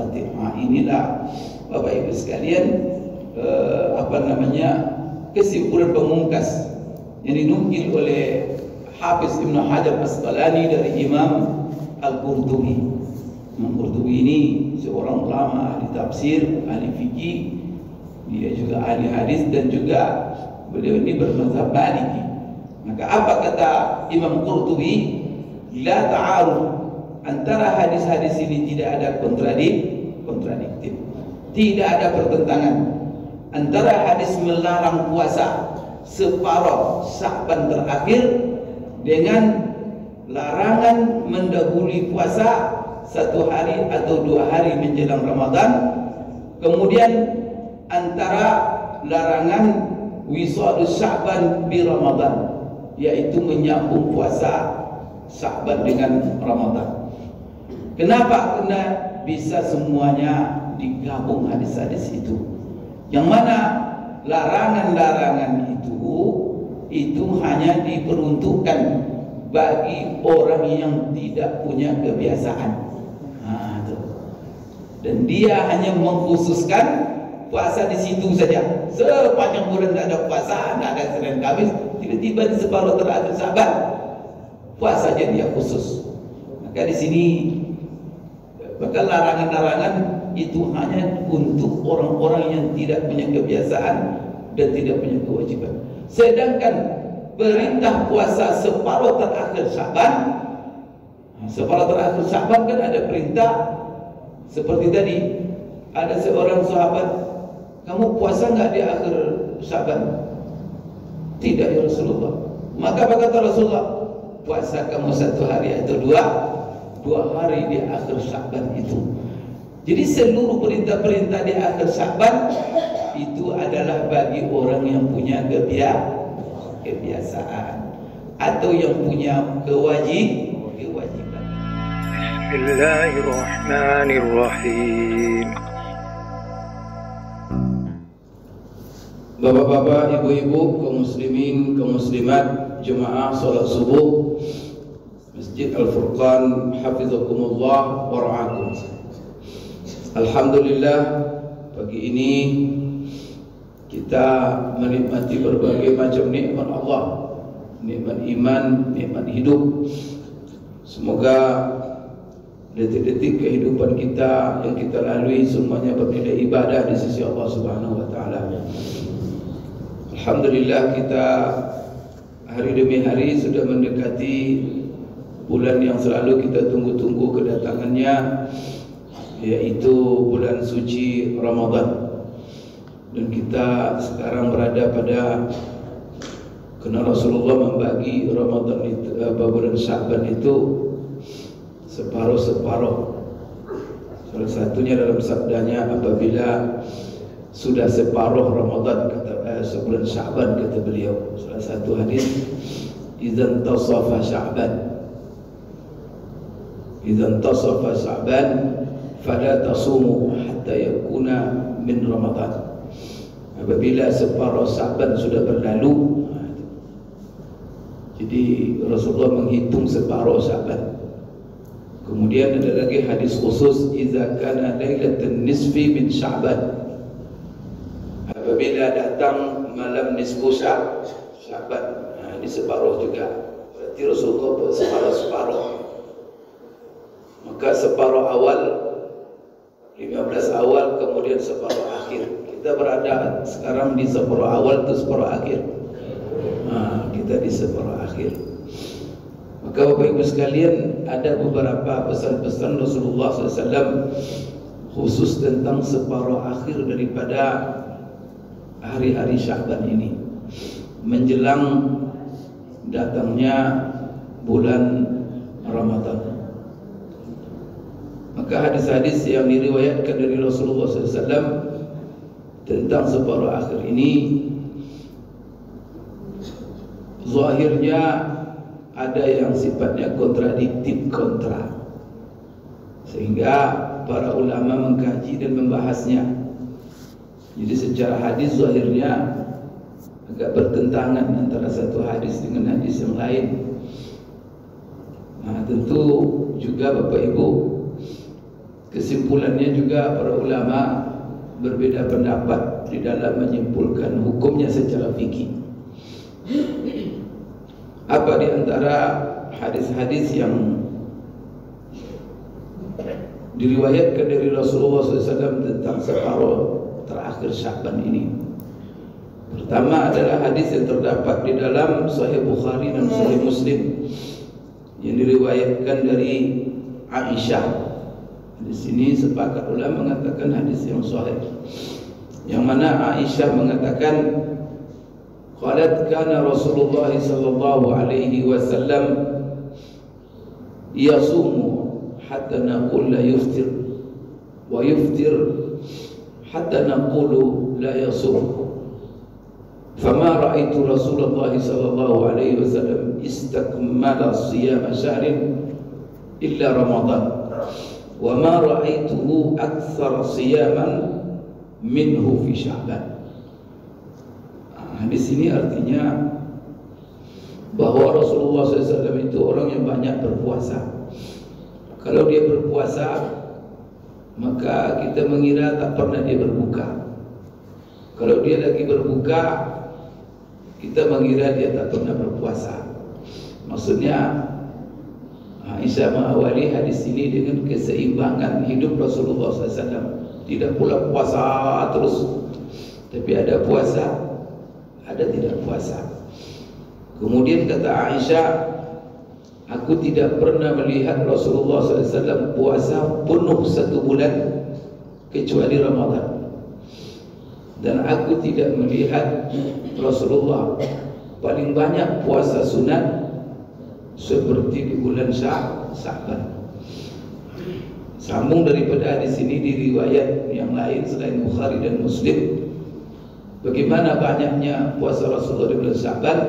munqati'. Inilah Bapak Ibu sekalian kesimpulan pemungkas yang dinukil oleh Hafiz Ibn Hajar Asqalani dari Imam Al-Qurtubi. Imam Qurtubi ini seorang ulama, ahli tafsir, ahli fikih, dia juga ahli hadis, dan juga beliau ini bermazhab Maliki. Maka apa kata Imam Qurtubi? La ta'aruf, antara hadis-hadis ini tidak ada kontradiktif, tidak ada pertentangan antara hadis melarang puasa separuh Sya'ban terakhir dengan larangan mendahului puasa 1 hari atau 2 hari menjelang Ramadan. Kemudian antara larangan wisadus Sya'ban bi Ramadan, yaitu menyambung puasa Sya'ban dengan Ramadan. Kenapa? Karena bisa semuanya digabung hadis-hadis itu. Yang mana larangan-larangan itu hanya diperuntukkan bagi orang yang tidak punya kebiasaan. Dan dia hanya mengkhususkan puasa di situ saja. Sepanjang bulan tidak ada puasa, tidak ada Senin Kamis, tiba-tiba di separuh terakhir Sya'ban puasa saja dia khusus. Maka di sini bakal larangan-larangan itu hanya untuk orang-orang yang tidak punya kebiasaan dan tidak punya kewajiban. Sedangkan perintah puasa separuh terakhir Sya'ban, separuh terakhir Sya'ban kan ada perintah seperti tadi. Ada seorang sahabat, kamu puasa nggak di akhir Sya'ban? Tidak ya Rasulullah. Maka apa kata Rasulullah? Puasa kamu 1 hari atau 2 hari di akhir Sya'ban itu. Jadi seluruh perintah-perintah di akhir Sya'ban itu adalah bagi orang yang punya kebiasaan atau yang punya kewajiban. Bismillahirrahmanirrahim. Bapak-bapak, ibu-ibu, kaum muslimin, kaum muslimat, jemaah salat subuh Masjid Al-Furqan, hafizakumullah wa ra'akum. Alhamdulillah, pagi ini kita menikmati berbagai macam nikmat Allah, nikmat iman, nikmat hidup. Semoga detik-detik kehidupan kita yang kita lalui semuanya bernilai ibadah di sisi Allah Subhanahu wa taala. Alhamdulillah, kita hari demi hari sudah mendekati bulan yang selalu kita tunggu-tunggu kedatangannya, yaitu bulan suci Ramadan. Dan kita sekarang berada pada, karena Rasulullah membagi Ramadan itu, bulan Sya'ban itu separuh-separuh. Salah satunya dalam sabdanya, apabila sudah separuh Ramadan, sebulan Sya'ban, kata beliau. Salah satu hadis, idzan tasafa Sya'ban fala tasumu hatta yakuna min Ramadan. Apabila separuh Sya'ban sudah berlalu, jadi Rasulullah menghitung separuh Sya'ban. Kemudian ada lagi hadis khusus, idza kana lailatun nisfi min Sya'ban, apabila datang malam nisfu Sya'ban, ini separuh juga. Berarti Rasulullah buat separuh. Maka separuh awal, 15 awal, kemudian separuh akhir. Kita berada sekarang di separuh awal atau separuh akhir? Kita di separuh akhir. Maka Bapak Ibu sekalian, ada beberapa pesan-pesan Rasulullah SAW khusus tentang separuh akhir daripada hari-hari Sya'ban ini, menjelang datangnya bulan Ramadan. Maka hadis-hadis yang diriwayatkan dari Rasulullah SAW tentang separuh akhir ini, zahirnya ada yang sifatnya kontradiktif, kontra, sehingga para ulama mengkaji dan membahasnya. Jadi secara hadis zahirnya agak bertentangan antara satu hadis dengan hadis yang lain. Tentu juga Bapak Ibu, Kesimpulannya juga para ulama berbeda pendapat di dalam menyimpulkan hukumnya secara fikih. Apa di antara hadis-hadis yang diriwayatkan dari Rasulullah SAW tentang separuh terakhir Sya'ban ini? Pertama adalah hadis yang terdapat di dalam Sahih Bukhari dan Sahih Muslim yang diriwayatkan dari Aisyah. Di sini sepakat ulama mengatakan hadis yang sahih, yang mana Aisyah mengatakan, qalat kana Rasulullah sallallahu alaihi wasallam yasumu hatta naqul la yuftir wa yuftir hatta naqulu la yasum. فما رأيت رسول الله صلى الله عليه وسلم استكمل صيام شهر إلا رمضان وما رأيته أكثر صياما منه في شعبان. Di sini artinya bahwa Rasulullah SAW itu orang yang banyak berpuasa. Kalau dia berpuasa, maka kita mengira tak pernah dia berbuka. Kalau dia lagi berbuka, kita mengira dia tak pernah berpuasa. Maksudnya Aisyah mengawali hadis ini dengan keseimbangan hidup Rasulullah SAW. Tidak pula puasa terus, tapi ada puasa, ada tidak puasa. Kemudian kata Aisyah, aku tidak pernah melihat Rasulullah SAW puasa penuh 1 bulan kecuali Ramadan. Dan aku tidak melihat Rasulullah paling banyak puasa sunat seperti di bulan Sya'ban. Sambung daripada hadis ini di riwayat yang lain selain Bukhari dan Muslim, bagaimana banyaknya puasa Rasulullah di bulan Sya'ban.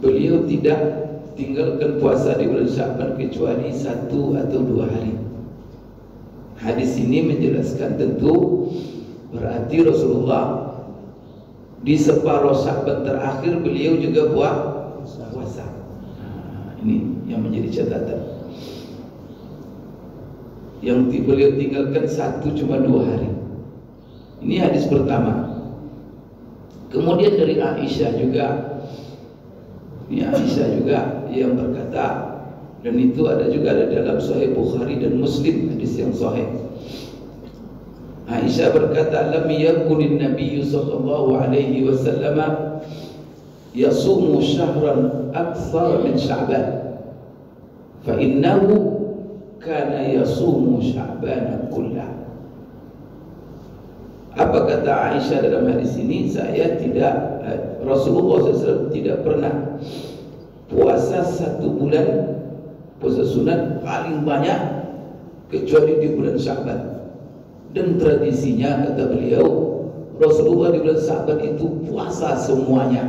Beliau tidak tinggalkan puasa di bulan Sya'ban kecuali 1 atau 2 hari. Hadis ini menjelaskan tentu berarti Rasulullah di separuh Sya'ban terakhir beliau juga puasa. Ini yang menjadi catatan. Yang beliau tinggalkan 1 cuma 2 hari. Ini hadis pertama. Kemudian dari Aisyah juga, ini Aisyah juga yang berkata, dan itu ada juga dalam Sahih Bukhari dan Muslim, hadis yang sahih. Aisyah berkata, lam yakunin Nabi sallallahu alaihi wasallam yasumu syahran akthar min Sya'ban fa innahu kana yasumu Sya'ban kullah. Apa kata Aisyah dalam hadis ini? Rasulullah SAW tidak pernah puasa 1 bulan puasa sunat paling banyak kecuali di bulan Sya'ban. Dan tradisinya, kata beliau, Rasulullah di bulan Sya'ban itu puasa semuanya.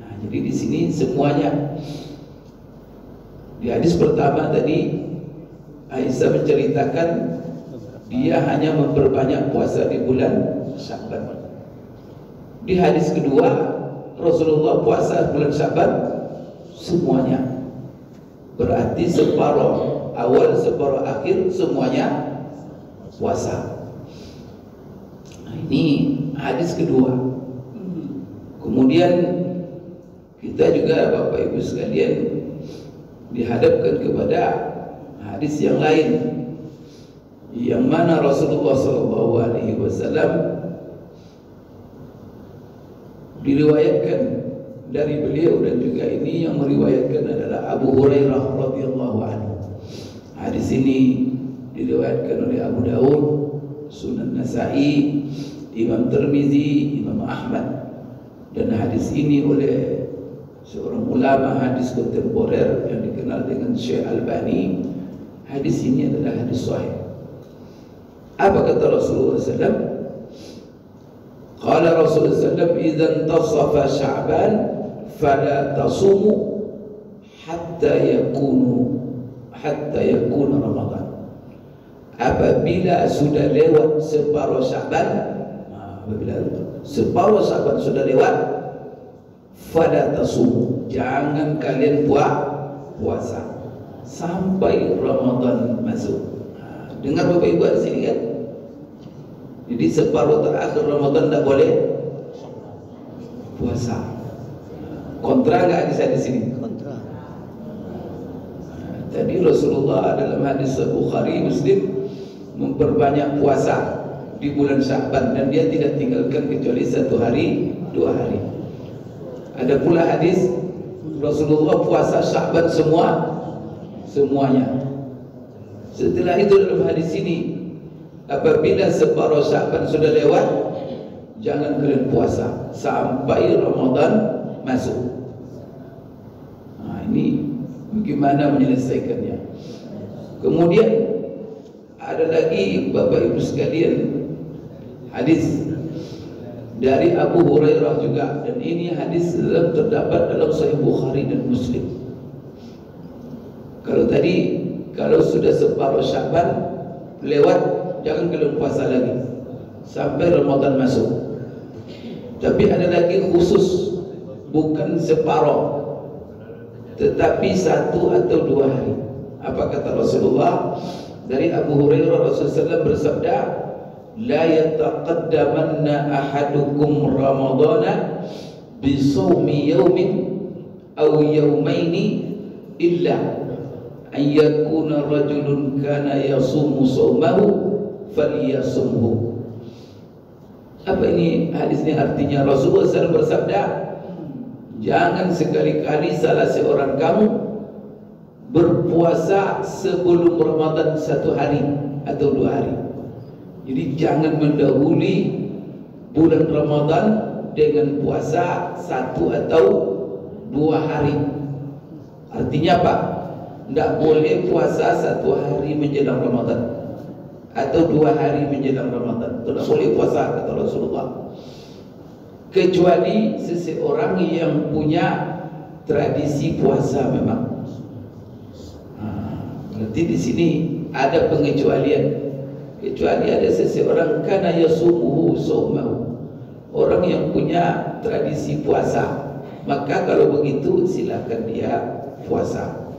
Nah, jadi di sini semuanya. Di hadis pertama tadi Aisyah menceritakan dia hanya memperbanyak puasa di bulan Sya'ban. Di hadis kedua Rasulullah puasa bulan Sya'ban semuanya. Berarti separuh awal, separuh akhir semuanya puasa. Nah, ini hadis kedua. Kemudian kita juga Bapak Ibu sekalian dihadapkan kepada hadis yang lain, yang mana Rasulullah SAW diriwayatkan dari beliau, dan juga ini yang meriwayatkan adalah Abu Hurairah radhiyallahu anhu. Hadis ini diriwayatkan oleh Abu Daud, Sunan Nasa'i, Imam Tirmizi, Imam Ahmad. Dan hadis ini oleh seorang ulama hadis kontemporer yang dikenal dengan Syekh Albani. Hadis ini adalah hadis sahih. Apa kata Rasulullah SAW? Qala Rasulullah SAW, idza intasafa Sya'ban fala tasumu hatta yakuna Ramadan. Apabila sudah lewat separuh Sya'ban, apabila separuh Sya'ban sudah lewat, fala tasumu, jangan kalian puasa sampai Ramadan masuk. Dengar Bapak Ibu di sini kan? Jadi separuh terakhir Ramadan tidak boleh puasa. Kontra nggak hadis di sini? Kontra. Tadi Rasulullah dalam hadis Bukhari Muslim memperbanyak puasa di bulan Sya'ban dan dia tidak tinggalkan kecuali 1 hari 2 hari. Ada pula hadis Rasulullah puasa Sya'ban semuanya. Setelah itu dalam hadis ini, apabila separuh Sya'ban sudah lewat, jangan kalian puasa sampai Ramadan masuk. Nah, ini bagaimana menyelesaikannya? Kemudian ada lagi Bapak Ibu sekalian hadis dari Abu Hurairah juga, dan ini hadis terdapat dalam Sahih Bukhari dan Muslim. Kalau sudah separuh Sya'ban lewat, jangan kalian puasa lagi sampai Ramadan masuk. Tapi ada lagi khusus, bukan separuh, tetapi 1 atau 2 hari. Apa kata Rasulullah? Dari Abu Hurairah, Rasulullah SAW bersabda, la yataqaddamanna ahadukum Ramadana bisawmi yawmin aw yawmaini illa an yakuna rajulun kana yasumu sawmahu falyasumhu. Apa ini hadis ini artinya? Rasulullah SAW bersabda, jangan sekali-kali salah seorang kamu berpuasa sebelum Ramadan 1 hari atau 2 hari. Jadi jangan mendahului bulan Ramadan dengan puasa 1 atau 2 hari. Artinya apa? Tidak boleh puasa 1 hari menjelang Ramadan atau 2 hari menjelang Ramadan. Tidak boleh puasa, kata Rasulullah, kecuali seseorang yang punya tradisi puasa memang. Berarti di sini ada pengecualian. Kecuali ada seseorang kana yasumuhu saumahu, orang yang punya tradisi puasa, maka kalau begitu silakan dia puasa.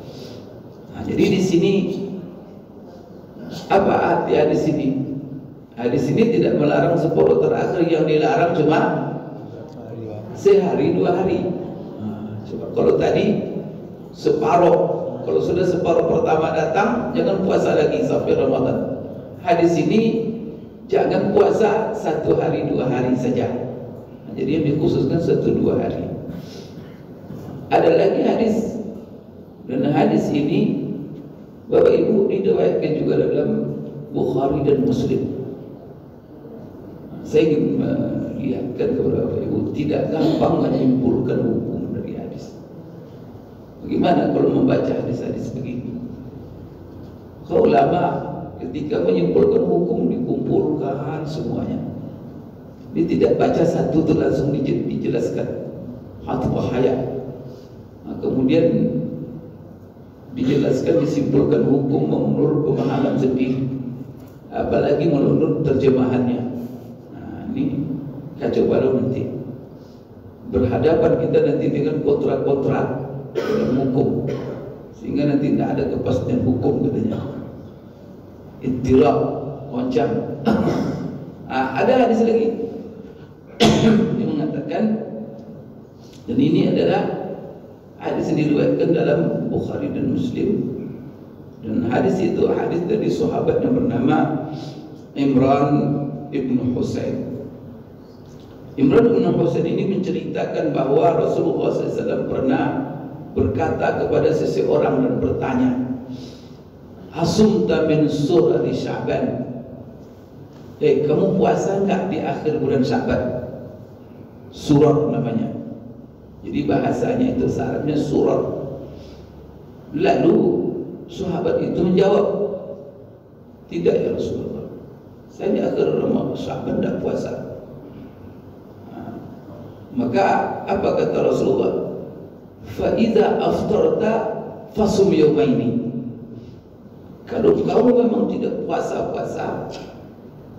Nah, jadi di sini apa arti hadis ini? Hadis ini tidak melarang separuh terakhir, yang dilarang cuma sehari 2 hari. Nah, coba kalau tadi separuh, kalau sudah separuh pertama datang, jangan puasa lagi sampai Ramadan. Hadis ini jangan puasa 1 hari 2 hari saja. Nah, jadi yang dikhususkan 1-2 hari. Ada lagi hadis, dan hadis ini Bapak Ibu diriwayatkan juga dalam Bukhari dan Muslim. Saya ingin melihatkan kepada Bapak Ibu, tidak gampang menyimpulkan hukum dari hadis. Bagaimana kalau membaca hadis-hadis begini? Kalau ulama ketika menyimpulkan hukum dikumpulkan semuanya. Dia tidak baca satu itu langsung dijelaskan. Hati bahaya. Nah, kemudian dijelaskan, disimpulkan hukum menurut pemahaman sendiri, apalagi menurut terjemahannya. Nah, ini kacau balau nanti. Berhadapan kita nanti dengan kontrak-kontrak dalam hukum, sehingga nanti tidak ada kepastian hukum katanya. Ittirab, oncam. Ada hadis lagi yang mengatakan, dan ini adalah hadis yang diriwayatkan dalam Bukhari dan Muslim, dan hadis itu hadis dari sahabat yang bernama Imran ibn Husain. Imran ibn Husain ini menceritakan bahwa Rasulullah SAW pernah berkata kepada seseorang dan bertanya, asumta min surati Sya'ban, kamu puasa enggak di akhir bulan Sya'ban? Surat namanya. Jadi bahasanya itu seharusnya surat. Lalu sahabat itu menjawab, tidak ya Rasulullah, saya di akhir Ramadan Sya'ban tidak puasa. Maka apa kata Rasulullah? Fa idza aftarta fasum yawmaini. Kalau kamu memang tidak puasa-puasa,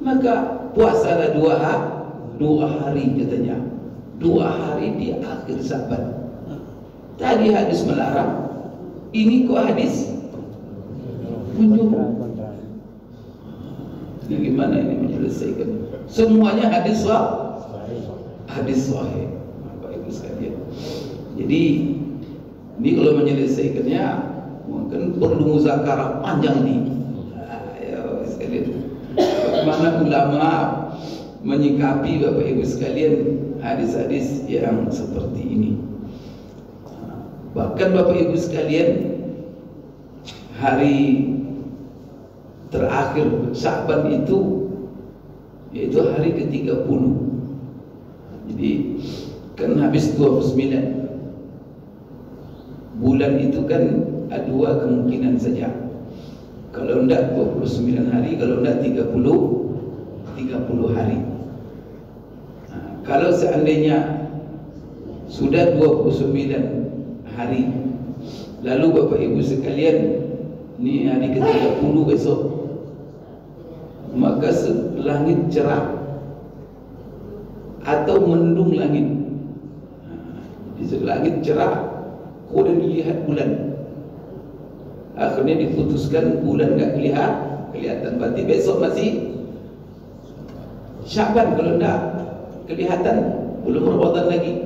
maka puasalah 2 hari katanya. 2 hari di akhir Sya'ban. Tadi hadis melarang, ini kok hadis menyuruh. Ini gimana ini menyelesaikan? Semuanya hadis sahih, Bapak Ibu sekalian. Jadi ini kalau menyelesaikannya mungkin perlu muzakarah panjang nih. Ya sekalian. Bagaimana ulama menyikapi Bapak Ibu sekalian hadis-hadis yang seperti ini. Bahkan Bapak Ibu sekalian, hari terakhir Sya'ban itu yaitu hari ke-30. Jadi kan habis 29. Bulan itu kan ada dua kemungkinan saja. Kalau enggak 29 hari, kalau enggak 30 hari. Kalau seandainya sudah 29 hari, lalu Bapak Ibu sekalian, ini hari ke-30 besok, maka langit cerah atau mendung langit. Di langit cerah, kemudian dilihat bulan. Akhirnya diputuskan bulan enggak kelihatan. Berarti besok masih Sya'ban. Kalau enggak kelihatan, belum Ramadan lagi.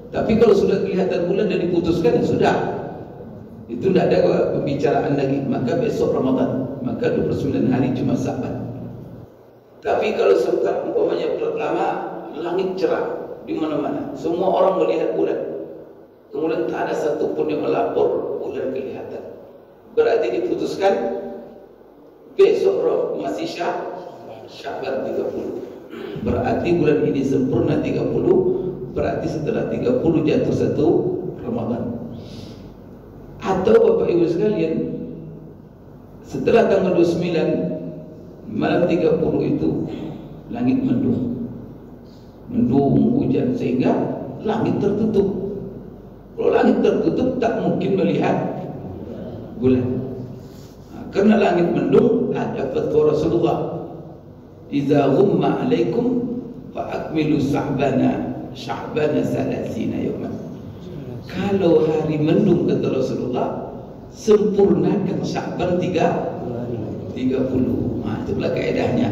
Tapi kalau sudah kelihatan bulan dan diputuskan, ya sudah. Itu tidak ada pembicaraan lagi. Maka besok Ramadan. Maka 29 hari cuma Sya'ban. Tapi kalau sekarang umpamanya pertama langit cerah di mana-mana, semua orang melihat bulan, kemudian tak ada satupun yang melapor bulan kelihatan, berarti diputuskan besok masih Sya'ban 30. Berarti bulan ini sempurna 30. Berarti setelah 30 jatuh satu Ramadan. Atau Bapak Ibu sekalian, setelah tanggal 29 malam 30 itu langit mendung, hujan, sehingga langit tertutup. Kalau langit tertutup tak mungkin melihat bulan. Karena langit mendung, ada fatwa Rasulullah, "Idza ghumma 'alaikum fa akmilu Sya'bana salasina yawman." Kalau hari mendung, kata Rasulullah, sempurnakan Sya'ban 30. Itulah kaedahnya.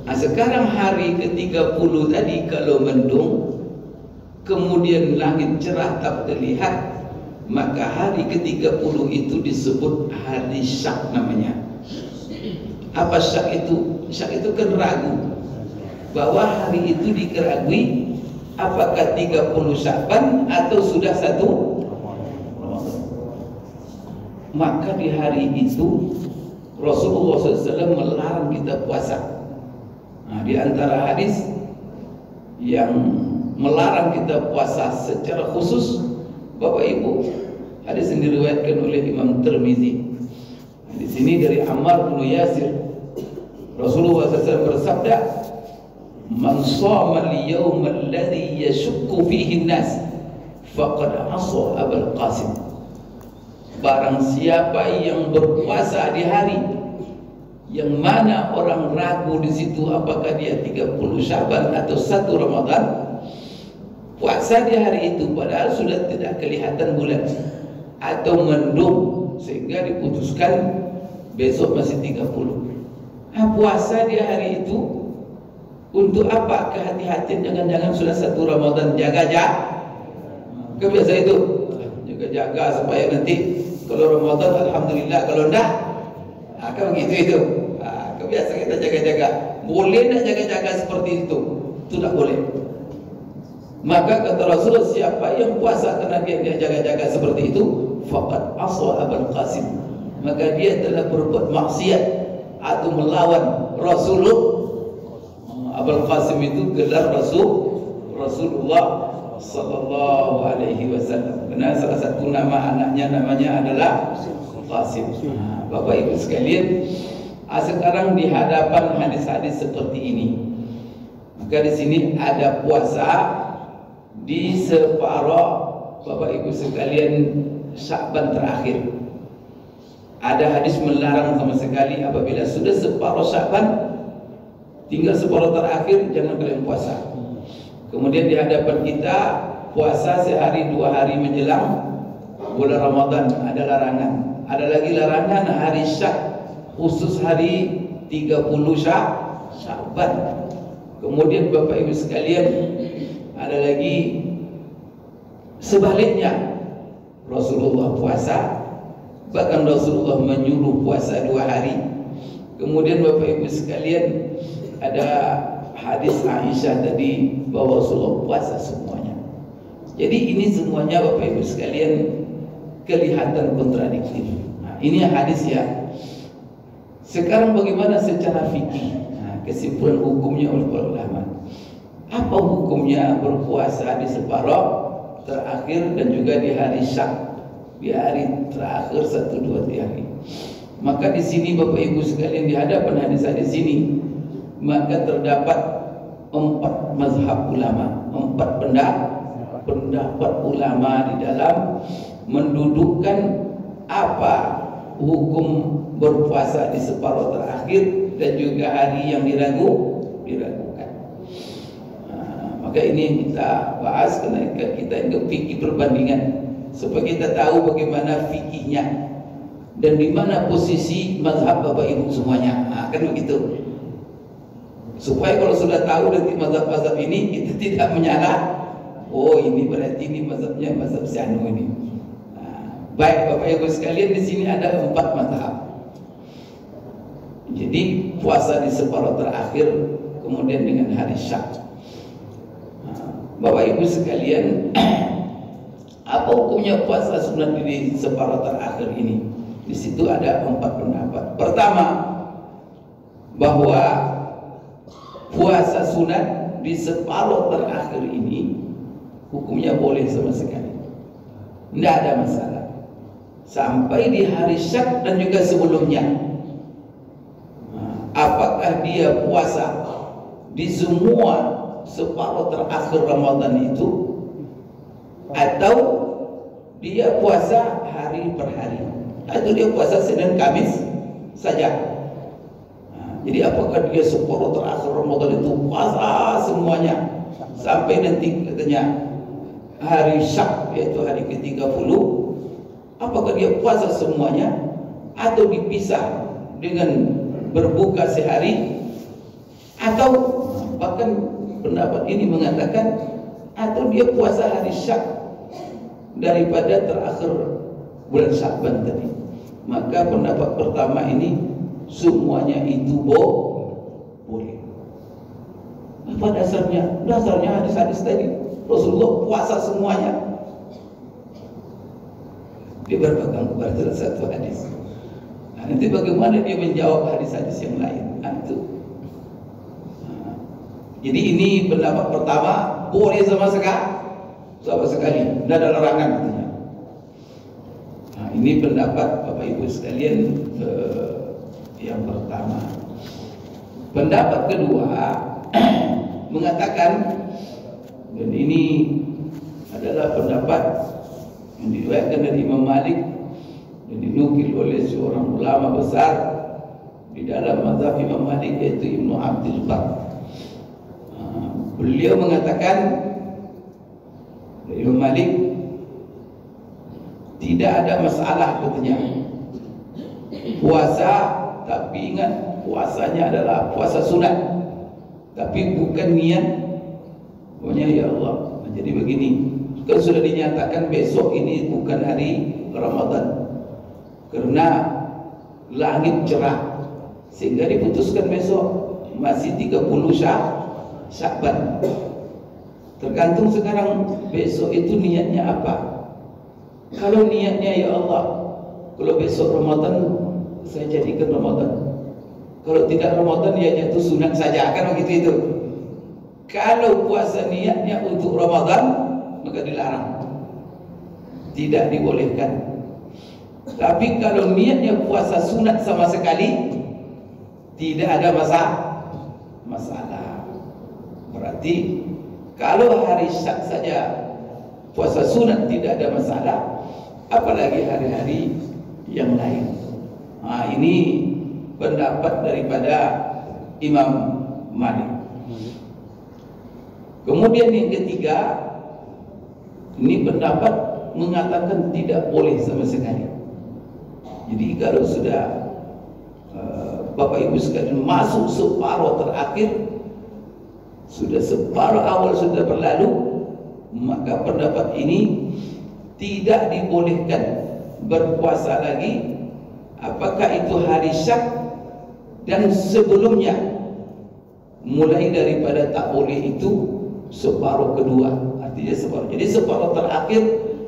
Sekarang hari ke-30 tadi kalau mendung, kemudian langit cerah tak terlihat, maka hari ke-30 itu disebut hari syak namanya. Apa syak itu? Syak itu kan ragu bahwa hari itu dikeragui apakah 30 Sya'ban atau sudah satu Ramadan. Maka di hari itu Rasulullah SAW melarang kita puasa. Di antara hadis yang melarang kita puasa secara khusus, Bapak Ibu, hadis yang diriwayatkan oleh Imam Tirmizi. Di sini dari Ammar bin Yasir, Rasulullah SAW bersabda, "Man shama al-yawm alladhi yashukku fihi an-nas faqad 'asa Abul Qasim." Barang siapa yang berpuasa di hari yang mana orang ragu di situ apakah dia 30 Sya'ban atau 1 Ramadan, puasa di hari itu padahal sudah tidak kelihatan bulan atau mendung sehingga diputuskan besok masih 30. Puasa di hari itu untuk apa? Kehati-hatian, jangan-jangan sudah 1 Ramadan, jaga-jaga. Kebiasa itu jaga-jaga supaya nanti kalau Ramadan alhamdulillah, kalau enggak kan begitu itu. Kebiasaan kita jaga-jaga. Boleh tak jaga-jaga seperti itu? Itu tak boleh. Maka kata Rasulullah, siapa yang puasa karena dia jaga-jaga seperti itu, faqad 'asa Abul Qasim, maka dia telah berbuat maksiat atau melawan Rasulullah. Abul Qasim itu gelar Rasulullah sallallahu alaihi wasallam. Karena salah satu nama anaknya namanya adalah Qasim. Bapak Ibu sekalian, sekarang di hadapan hadis-hadis seperti ini, maka di sini ada puasa di separuh Bapak Ibu sekalian Sya'ban terakhir. Ada hadis melarang sama sekali apabila sudah separuh Sya'ban, tinggal separuh terakhir, jangan kalian puasa. Kemudian di hadapan kita puasa sehari 2 hari menjelang bulan Ramadan, ada larangan. Ada lagi larangan hari Syak, khusus hari 30 Sya'ban. Kemudian Bapak Ibu sekalian, ada lagi sebaliknya, Rasulullah puasa, bahkan Rasulullah menyuruh puasa 2 hari. Kemudian Bapak Ibu sekalian, ada hadis Aisyah tadi bahwa Rasulullah puasa semuanya. Jadi ini semuanya Bapak Ibu sekalian kelihatan kontradiktif. Nah, ini hadis ya. Sekarang bagaimana secara fikih? Nah, kesimpulan hukumnya oleh para ulama. Apa hukumnya berpuasa di separuh terakhir dan juga di hari Syak, di hari terakhir 1, 2, 3 hari? Maka di sini Bapak Ibu sekalian, di hadapan hadis-hadis ini, maka terdapat 4 mazhab ulama, 4 pendapat ulama di dalam mendudukkan apa hukum berpuasa di separuh terakhir dan juga hari yang diragukan. Nah, maka ini yang kita bahas karena kita ingin fikih perbandingan supaya kita tahu bagaimana fikihnya dan di mana posisi mazhab Bapak Ibu semuanya. Nah, kan begitu. Supaya kalau sudah tahu nanti mazhab-mazhab ini kita tidak menyalah. Oh, ini berarti ini mazhabnya mazhab Syanu ini. Nah, baik Bapak Ibu sekalian, di sini ada 4 mazhab. Jadi puasa di separuh terakhir, kemudian dengan hari Syak. Nah, Bapak Ibu sekalian, apa hukumnya puasa sunat di separuh terakhir ini? Di situ ada 4 pendapat. Pertama, bahwa puasa sunat di separuh terakhir ini hukumnya boleh sama sekali, tidak ada masalah sampai di hari Syak dan juga sebelumnya. Apakah dia puasa di semua separuh terakhir Ramadan itu atau dia puasa hari per hari, atau dia puasa Senin Kamis saja? Jadi apakah dia separuh terakhir Ramadan itu puasa semuanya sampai nanti katanya hari Syak, yaitu hari ke-30, apakah dia puasa semuanya atau dipisah dengan berbuka sehari? Atau bahkan pendapat ini mengatakan atau dia puasa hari Syak daripada terakhir bulan Sya'ban tadi. Maka pendapat pertama ini semuanya itu boleh. Apa dasarnya? Dasarnya hadis-hadis tadi, Rasulullah puasa semuanya. Dia berpegang kepada satu hadis. Nah, nanti bagaimana dia menjawab hadis-hadis yang lain? Nah, itu. Nah, jadi ini pendapat pertama, boleh sama sekali, tidak ada larangan katanya. Nah, ini pendapat Bapak Ibu sekalian yang pertama. Pendapat kedua mengatakan, dan ini adalah pendapat yang diriwayatkan dari Imam Malik dan dinukil oleh seorang ulama besar di dalam mazhab Imam Malik, yaitu Ibnu Abdul Bar. Beliau mengatakan, Imam Malik, tidak ada masalah katanya puasa, tapi ingat puasanya adalah puasa sunat, tapi bukan niat pokoknya ya Allah. Jadi begini, kan sudah dinyatakan besok ini bukan hari Ramadan karena langit cerah, sehingga diputuskan besok masih 30 Sya'ban. Tergantung sekarang besok itu niatnya apa. Kalau niatnya ya Allah, kalau besok Ramadan saya jadikan Ramadan, kalau tidak Ramadan ya jatuh sunat saja, kan begitu itu. Kalau puasa niatnya untuk Ramadan maka dilarang, tidak dibolehkan. Tapi kalau niatnya puasa sunat sama sekali, tidak ada masalah. Berarti kalau hari Syak saja puasa sunat tidak ada masalah, apalagi hari-hari yang lain. Nah, ini pendapat daripada Imam Malik. Kemudian yang ketiga, ini pendapat mengatakan tidak boleh sama sekali. Jadi kalau sudah Bapak Ibu sekalian, masuk separuh terakhir, sudah separuh awal sudah berlalu, maka pendapat ini tidak dibolehkan berpuasa lagi, apakah itu hari Syak dan sebelumnya, mulai daripada tak boleh itu separuh kedua, artinya separuh. Jadi separuh terakhir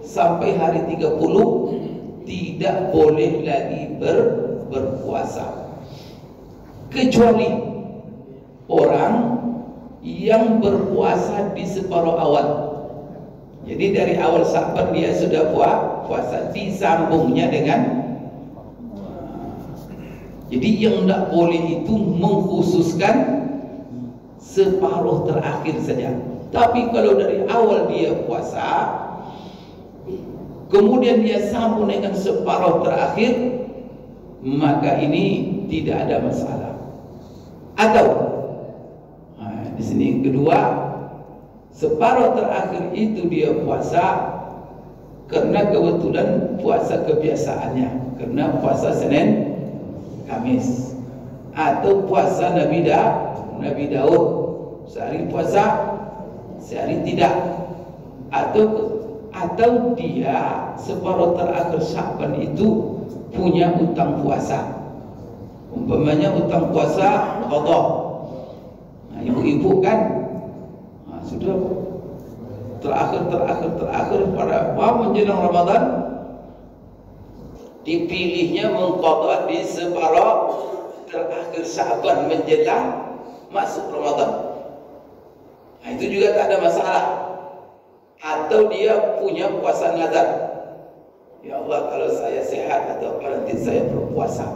sampai hari 30 tidak boleh lagi berpuasa, kecuali orang yang berpuasa di separuh awal. Jadi dari awal Sya'ban dia sudah puasa, disambungnya dengan. Jadi yang tidak boleh itu mengkhususkan separuh terakhir saja. Tapi kalau dari awal dia puasa, kemudian dia sambung dengan separuh terakhir, maka ini tidak ada masalah. Atau di sini yang kedua, separuh terakhir itu dia puasa karena kebetulan puasa kebiasaannya, karena puasa Senin Kamis, atau puasa Nabi Daud, sehari puasa sehari tidak, atau dia separuh terakhir Sya'ban itu punya utang puasa, umpamanya utang puasa qadha. Nah, ibu-ibu kan sudah terakhir pada menjelang Ramadan, dipilihnya mengqadha di separuh terakhir Sya'ban menjelang masuk Ramadan. Nah, itu juga tak ada masalah. Atau dia punya puasa nazar, ya Allah kalau saya sehat atau nanti saya berpuasa,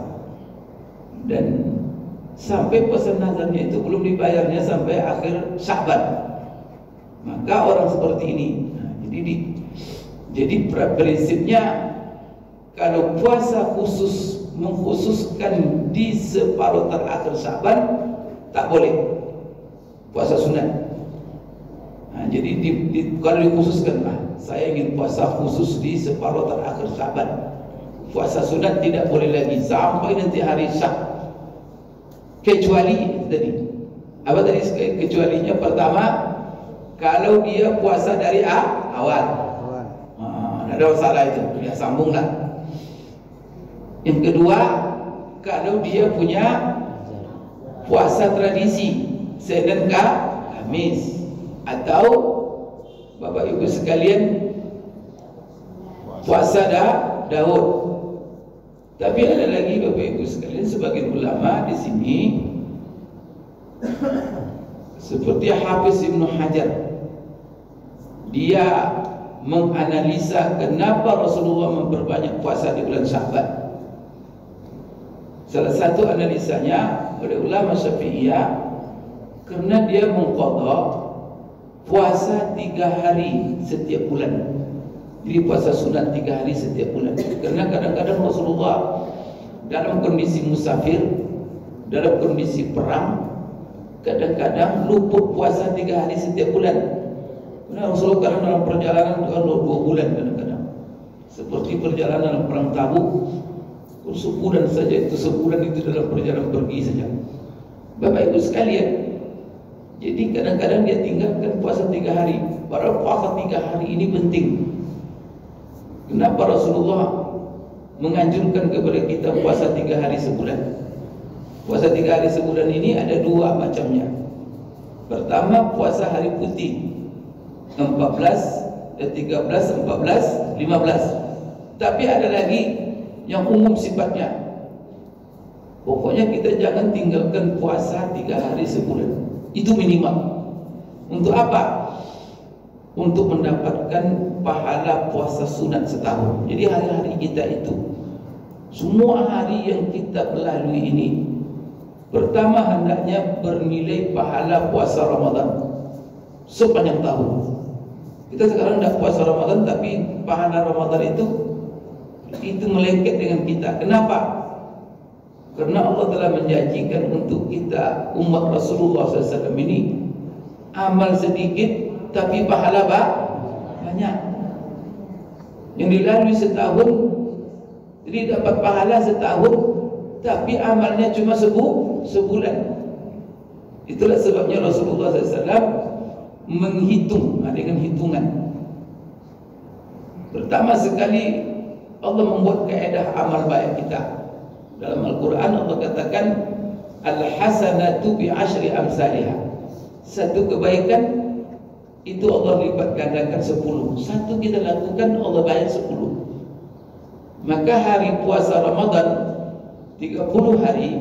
dan sampai puasa nazarnya itu belum dibayarnya sampai akhir Sya'ban, maka orang seperti ini. Nah, jadi prinsipnya kalau puasa khusus mengkhususkan di separuh terakhir Sya'ban tak boleh, puasa sunat. Nah, jadi kalau dikhususkan, saya ingin puasa khusus di separuh terakhir Sya'ban, puasa sunat tidak boleh lagi sampai nanti hari Syak. Kecuali tadi, apa tadi kecualinya? Pertama, kalau dia puasa dari awal, ada masalah itu, ya sambunglah. Yang kedua, kalau dia punya puasa tradisi Senin Kamis, atau Bapak Ibu sekalian puasa Daud. Tapi ada lagi Bapak Ibu sekalian, sebagian ulama di sini seperti Hafiz Ibnu Hajar, dia menganalisa kenapa Rasulullah memperbanyak puasa di bulan Sya'ban. Salah satu analisanya oleh ulama Syafi'iyah, karena dia mengqadha puasa 3 hari setiap bulan. Jadi puasa sunat 3 hari setiap bulan. Karena kadang-kadang Rasulullah dalam kondisi musafir, dalam kondisi perang, kadang-kadang luput puasa 3 hari setiap bulan. Karena Rasulullah kadang dalam perjalanan 2 bulan kadang-kadang. Seperti perjalanan dalam perang Tabuk, sebulan saja itu, sebulan itu dalam perjalanan pergi saja. Bapak Ibu sekalian, jadi kadang-kadang dia tinggalkan puasa 3 hari. Padahal puasa 3 hari ini penting. Kenapa Rasulullah menganjurkan kepada kita puasa 3 hari sebulan? Puasa 3 hari sebulan ini ada 2 macamnya. Pertama, puasa hari putih 14, 13, 14, 15. Tapi ada lagi yang umum sifatnya. Pokoknya kita jangan tinggalkan puasa 3 hari sebulan. Itu minimal. Untuk apa? Untuk mendapatkan pahala puasa sunat setahun. Jadi hari-hari kita itu, semua hari yang kita melalui ini, pertama hendaknya bernilai pahala puasa Ramadan sepanjang tahun. Kita sekarang tidak puasa Ramadan, tapi pahala Ramadan itu melengket dengan kita. Kenapa? Karena Allah telah menjanjikan untuk kita umat Rasulullah SAW ini amal sedikit tapi pahala banyak. Yang dilalui setahun, jadi dapat pahala setahun tapi amalnya cuma sebulan. Itulah sebabnya Rasulullah SAW menghitung dengan hitungan. Pertama sekali Allah membuat kaedah amal baik kita. Dalam Al-Quran Allah katakan al-hasanatu bi'ashri amsalihha. Satu kebaikan itu Allah lipat gandakan 10. Satu kita lakukan Allah bayar 10. Maka hari puasa Ramadan 30 hari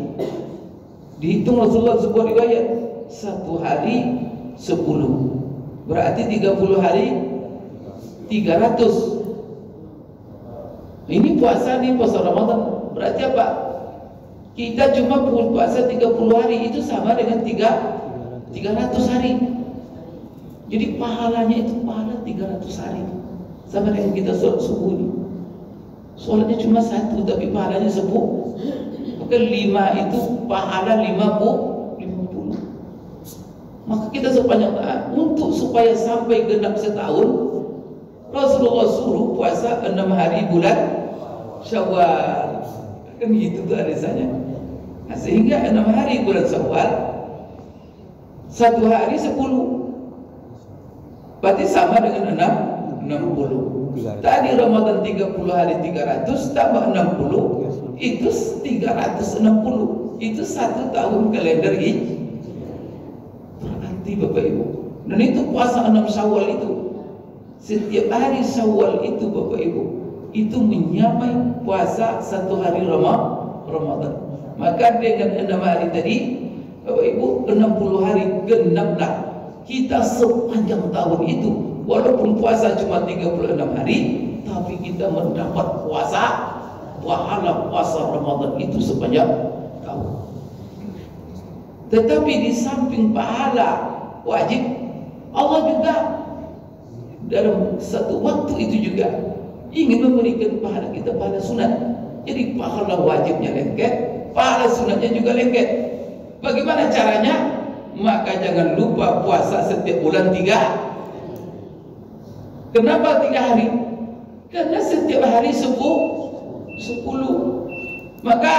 dihitung Rasulullah sebuah riwayat, satu hari 10, berarti 30 hari 300. Ini puasa Ramadan. Berarti apa? Kita cuma puasa 30 hari, itu sama dengan 300 hari. Jadi pahalanya itu pahala 300 hari. Sama dengan kita sholat subuh ini. Sholatnya cuma 1 tapi pahalanya 10. Maka 5 itu pahala 50. Maka kita sepanjang tahun untuk supaya sampai genap setahun, Rasulullah suruh puasa 6 hari bulan Syawal. Kan gitu tuh arisannya. Nah, sehingga 6 hari bulan Syawal, 1 hari 10. Berarti sama dengan 60. Tadi Ramadan 30 hari 300 tambah 60 itu 360. Itu 1 tahun kalender Hijriah. Berarti Bapak Ibu. Dan itu puasa 6 Syawal itu. Setiap hari Syawal itu Bapak Ibu, itu menyamai puasa 1 hari Ramadan. Maka dengan 6 hari tadi Bapak Ibu, 60 hari genap dah. Kita sepanjang tahun itu, walaupun puasa cuma 36 hari, tapi kita mendapat pahala puasa Ramadan itu sepanjang tahun. Tetapi di samping pahala wajib, Allah juga dalam satu waktu itu juga ingin memberikan pahala kita pahala sunat. Jadi pahala wajibnya lengket, pahala sunatnya juga lengket. Bagaimana caranya? Maka jangan lupa puasa setiap bulan 3. Kenapa 3 hari? Karena setiap hari 10. Maka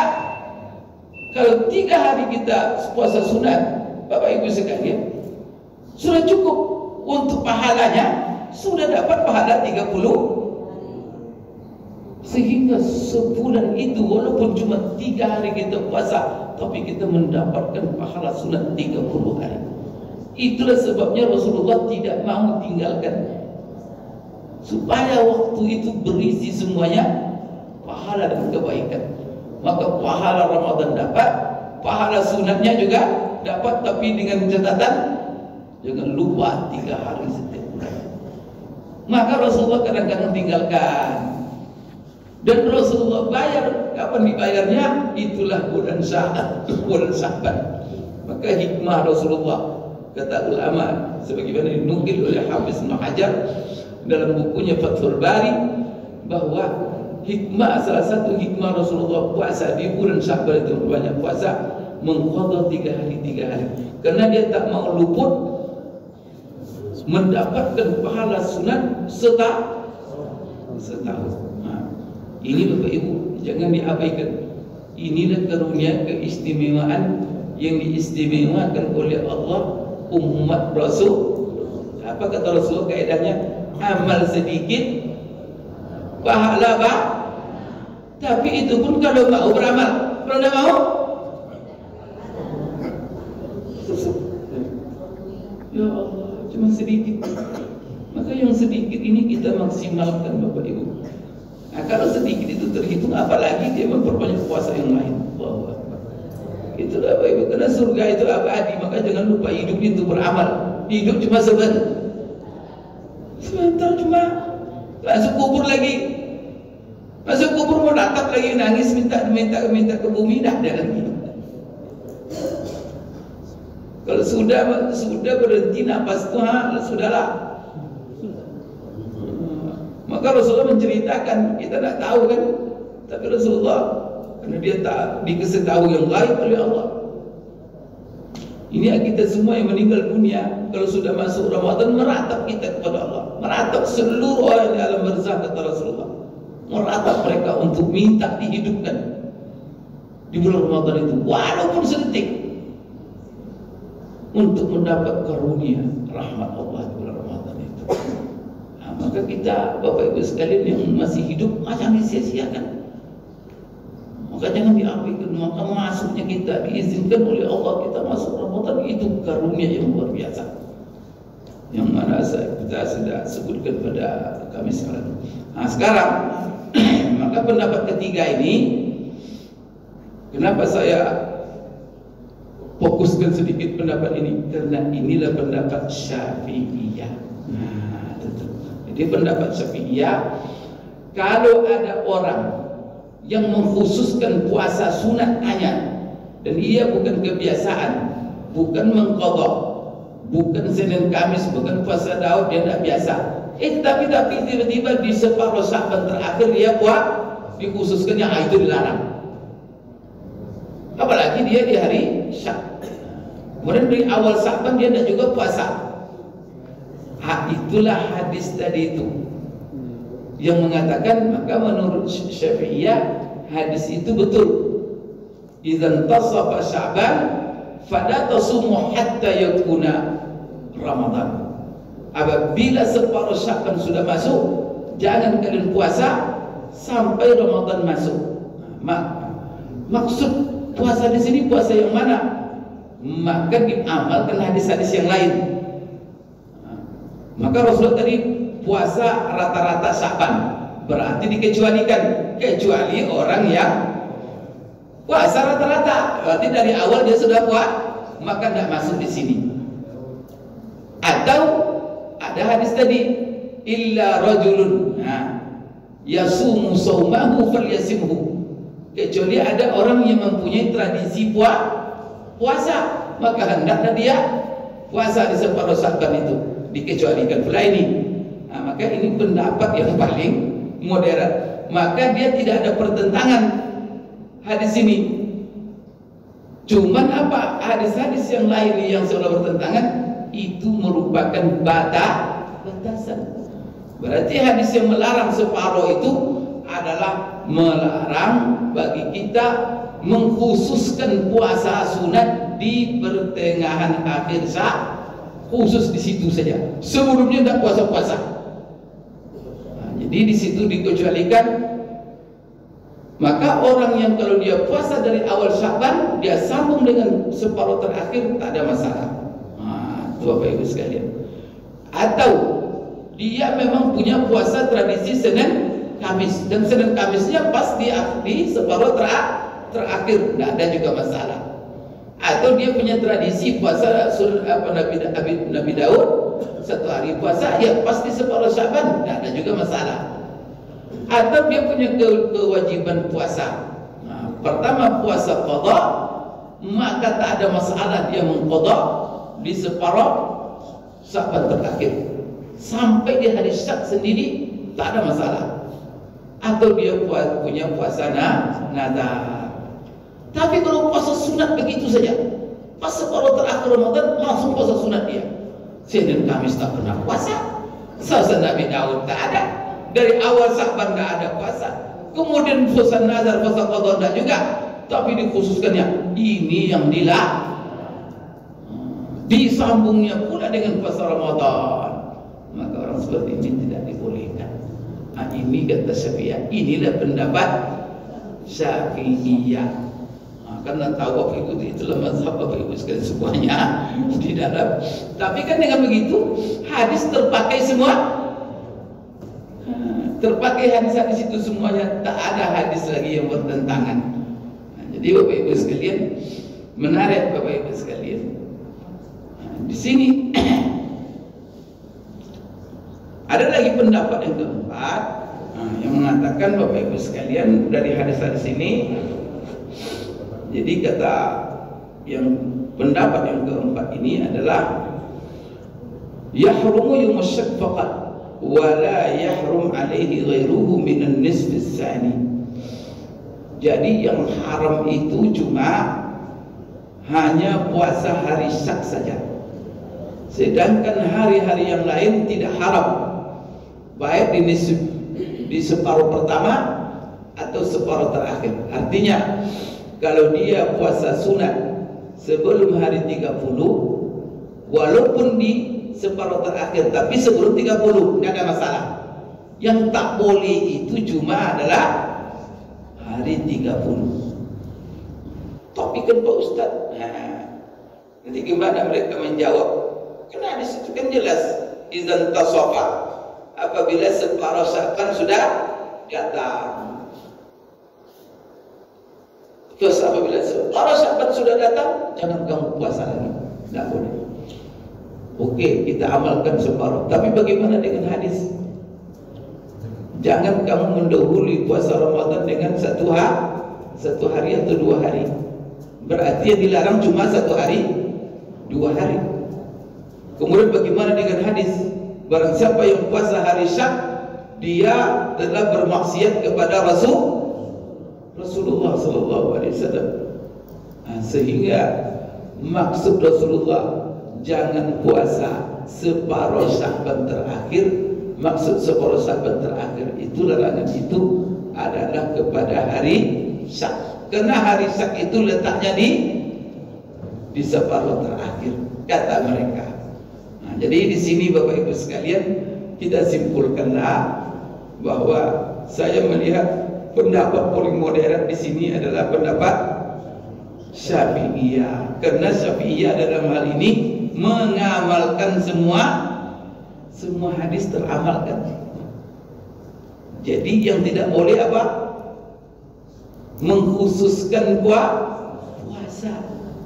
kalau 3 hari kita puasa sunat, Bapak Ibu sekalian, sudah cukup untuk pahalanya, sudah dapat pahala 30. Sehingga sebulan itu walaupun cuma 3 hari kita puasa, tapi kita mendapatkan pahala sunat 30 hari. Itulah sebabnya Rasulullah tidak mau tinggalkan, supaya waktu itu berisi semuanya pahala dan kebaikan. Maka pahala Ramadan dapat, pahala sunatnya juga dapat, tapi dengan catatan jangan lupa 3 hari setiap bulan. Maka Rasulullah kadang-kadang tinggalkan. Dan Rasulullah bayar, kapan dibayarnya? Itulah bulan Sya'ban. Maka hikmah Rasulullah, kata ulama, sebagaimana dinukil oleh Hafiz Ibnu Hajar dalam bukunya Fathul Bari, bahwa hikmah, salah satu hikmah Rasulullah puasa di bulan Sya'ban itu banyak puasa, mengqadha 3 hari, karena dia tak mau luput mendapatkan pahala sunat setahun. Ini Bapak Ibu jangan diabaikan. Inilah karunia keistimewaan yang diistimewakan oleh Allah umat Rasul. Apa kata Rasul kaidahnya? Amal sedikit pahala banyak. Tapi itu pun kalau mau beramal. Kalau tidak mau, ya Allah, cuma sedikit. Maka yang sedikit ini kita maksimalkan Bapak Ibu. Nah, kalau sedikit itu terhitung, apalagi dia memperbanyak puasa yang lain. Wow. Itulah Bapak Ibu, karena surga itu abadi. Maka jangan lupa hidup itu beramal. Hidup cuma sebentar cuma masuk kubur lagi. Masuk kubur mau natap lagi, nangis minta ke bumi, dah ada lagi. Kalau sudah berhenti napas itu, sudahlah. Maka Rasulullah menceritakan, kita tak tahu kan, tapi Rasulullah, karena dia tak dikasih tahu yang gaib oleh Allah. Ini kita semua yang meninggal dunia, kalau sudah masuk Ramadan, meratap kita kepada Allah, meratap seluruh orang di alam barzakh, kata Rasulullah, meratap mereka untuk minta dihidupkan. di bulan Ramadan itu, walaupun sedetik, untuk mendapat karunia rahmat Allah di bulan Ramadan itu. Nah, maka kita, Bapak Ibu sekalian yang masih hidup, jangan disia-siakan. Maka jangan diambil, maka masuknya kita diizinkan oleh Allah, kita masuk Ramadan itu karunia yang luar biasa, yang mana kita sudah sebutkan pada Kamis lalu. Nah sekarang maka pendapat ketiga ini, kenapa saya fokuskan sedikit pendapat ini, karena inilah pendapat Syafi'iyah. Nah, jadi pendapat Syafi'iyah, kalau ada orang yang mengkhususkan puasa sunat hanya, dan ia bukan kebiasaan, bukan mengqadha, bukan Senin Kamis, bukan puasa Daud, dia tidak biasa. Tapi tiba-tiba di separuh Sya'ban terakhir dia buat, dikhususkannya, itu dilarang. Apalagi dia di hari Syak. Kemudian dari awal Sya'ban dia tidak juga puasa. Itulah hadis tadi itu yang mengatakan, maka menurut Syafi'iyah hadis itu betul. Idzan tasafa Sya'ban fala tasumu hatta yakuna Ramadan. Apabila separuh Sya'ban sudah masuk, jangan kalian puasa sampai Ramadan masuk. Maksud puasa di sini puasa yang mana? Maka diamalkan hadis-hadis yang lain. Maka Rasulullah tadi puasa rata-rata Sya'ban, berarti dikecualikan, kecuali orang yang puasa rata-rata, berarti dari awal dia sudah puasa, maka tidak masuk di sini. Atau ada hadis tadi, illa rajulun yasumu saumahu falyasimhu, kecuali ada orang yang mempunyai tradisi puasa, maka hendaklah dia puasa di separuh Sya'ban itu, dikecualikan pula ini. Nah, maka ini pendapat yang paling moderat. Maka dia tidak ada pertentangan hadis ini. Cuman apa? Hadis-hadis yang lain yang sudah bertentangan itu merupakan batasan. Berarti hadis yang melarang separuh itu adalah melarang bagi kita mengkhususkan puasa sunat di pertengahan akhir Sya'ban, khusus di situ saja. Sebelumnya tidak puasa-puasa. Nah, jadi di situ dikecualikan. Maka orang yang kalau dia puasa dari awal Sya'ban, dia sambung dengan separuh terakhir, tak ada masalah. Nah, itu Bapak Ibu sekalian. Atau dia memang punya puasa tradisi Senin Kamis, dan Senin Kamisnya pas di separuh terakhir, tidak ada juga masalah. Atau dia punya tradisi puasa Nabi Daud, satu hari puasa, ya pas di separuh Sya'ban, tidak ada juga masalah. Atau dia punya kewajiban puasa. Nah, pertama puasa qadha, maka tak ada masalah dia mengqadha di separuh Sya'ban terakhir. Sampai di hari Syak sendiri tak ada masalah. Atau dia punya puasa nazar. Tapi kalau puasa sunat begitu saja, pas separuh terakhir Ramadan langsung puasa sunat dia. Senin Kamis tak pernah puasa, Selasa Nabi Daud tak ada, dari awal Sya'ban tak ada puasa. Kemudian puasa nazar, puasa qadha tak juga, tapi dikhususkannya ini yang disambungnya pula dengan puasa Ramadan. Maka orang seperti ini tidak dibolehkan. Nah, ini kata Syafi'iyah, inilah pendapat Syafi'iyah. Karena tahu Bapak Ibu itulah mazhab Bapak Ibu sekalian semuanya di dalam. Tapi kan dengan begitu hadis terpakai semua, terpakai hadis-hadis itu semuanya, tak ada hadis lagi yang bertentangan. Nah, jadi Bapak Ibu sekalian, menarik Bapak Ibu sekalian. Nah, di sini ada lagi pendapat yang keempat, yang mengatakan Bapak Ibu sekalian dari hadis-hadis ini. Jadi kata yang pendapat yang keempat ini adalah yahrumu yumusyak faqat wa la yahrum alaihi ghairuhu minan nisfi tsani. Jadi yang haram itu cuma hanya puasa hari Syak saja. Sedangkan hari-hari yang lain tidak haram, baik di separuh pertama atau separuh terakhir. Artinya kalau dia puasa sunat sebelum hari 30, walaupun di separuh terakhir tapi sebelum 30, tidak ada masalah. Yang tak boleh itu cuma adalah hari 30. Tapi kan Pak Ustaz, nanti gimana mereka menjawab? Karena di situ kan jelas, izan tasofa, apabila separuh Sya'ban sudah datang. Terus apabila separuh Sya'ban sudah datang, jangan kamu puasa lagi, tidak boleh. Oke, kita amalkan separuh. Tapi bagaimana dengan hadis? Jangan kamu mendahului puasa Ramadan dengan satu hari atau 2 hari. Berarti yang dilarang cuma 1 hari, 2 hari. Kemudian bagaimana dengan hadis? Barang siapa yang puasa hari Syak, dia telah bermaksiat kepada Rasulullah sallallahu alaihi wasallam. Sehingga maksud Rasulullah jangan puasa separuh Sya'ban terakhir. Maksud separuh Sya'ban terakhir itu, larangan itu adalah kepada hari Syak. Karena hari Syak itu letaknya di separuh terakhir, kata mereka. Jadi di sini Bapak Ibu sekalian, kita simpulkanlah bahwa saya melihat pendapat paling modern di sini adalah pendapat Syafi'iyah. Karena Syafi'iyah dalam hal ini mengamalkan semua hadis teramalkan. Jadi yang tidak boleh apa? Mengkhususkan puasa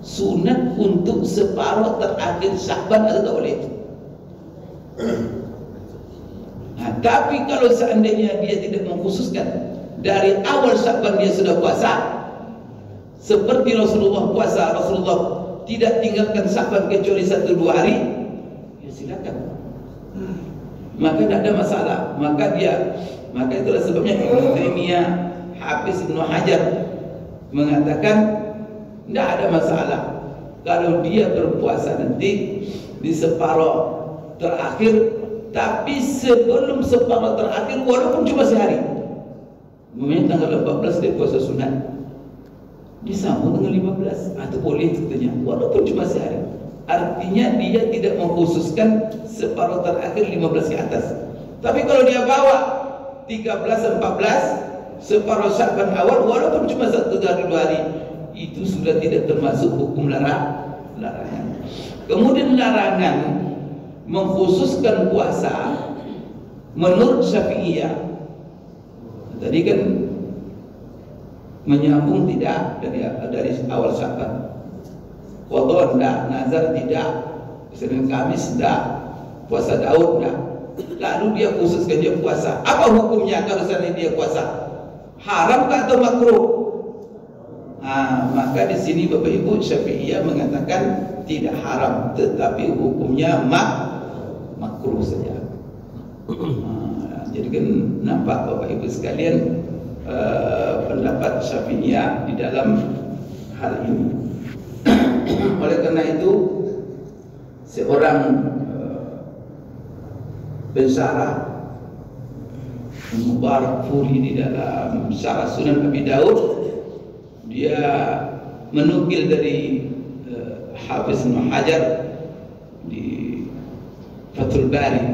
sunat untuk separuh terakhir Sya'ban, atau tak boleh itu. Tapi kalau seandainya dia tidak mengkhususkan, dari awal Sya'ban dia sudah puasa, seperti Rasulullah puasa, Rasulullah tidak tinggalkan Sya'ban kecuali 1-2 hari, ya silakan. Maka tidak ada masalah. Maka itulah sebabnya Ibnu Taimiyah, Hafiz Ibnu Hajar mengatakan tidak ada masalah kalau dia berpuasa nanti di separuh terakhir, tapi sebelum separuh terakhir walaupun cuma sehari. Umpamanya tanggal 14 dia puasa sunat, disambung dengan 15, atau boleh katanya walaupun cuma sehari. Artinya dia tidak mengkhususkan separuh terakhir 15 ke atas. Tapi kalau dia bawa 13, 14, separuh Sya'ban awal walaupun cuma 1 hari 2 hari, itu sudah tidak termasuk hukum larangan. Kemudian larangan mengkhususkan puasa menurut Syafi'iyah tadi kan menyambung tidak dari awal Sya'ban. Qadha tidak, nazar tidak, Senin Kamis tidak, puasa Daud tidak. Lalu dia khususkan dia puasa. Apa hukumnya kalau seandainya dia puasa? Haram atau makruh? Maka di sini Bapak Ibu Syafi'iyah mengatakan tidak haram, tetapi hukumnya makruh saja. Jadi kan nampak Bapak Ibu sekalian pendapat Syafi'iyah di dalam hal ini. Oleh karena itu seorang pensyarah Mubarakfuri di dalam Syarah Sunan Abi Daud, dia menukil dari Hafiz Ibnu Hajar di Fathul Bari.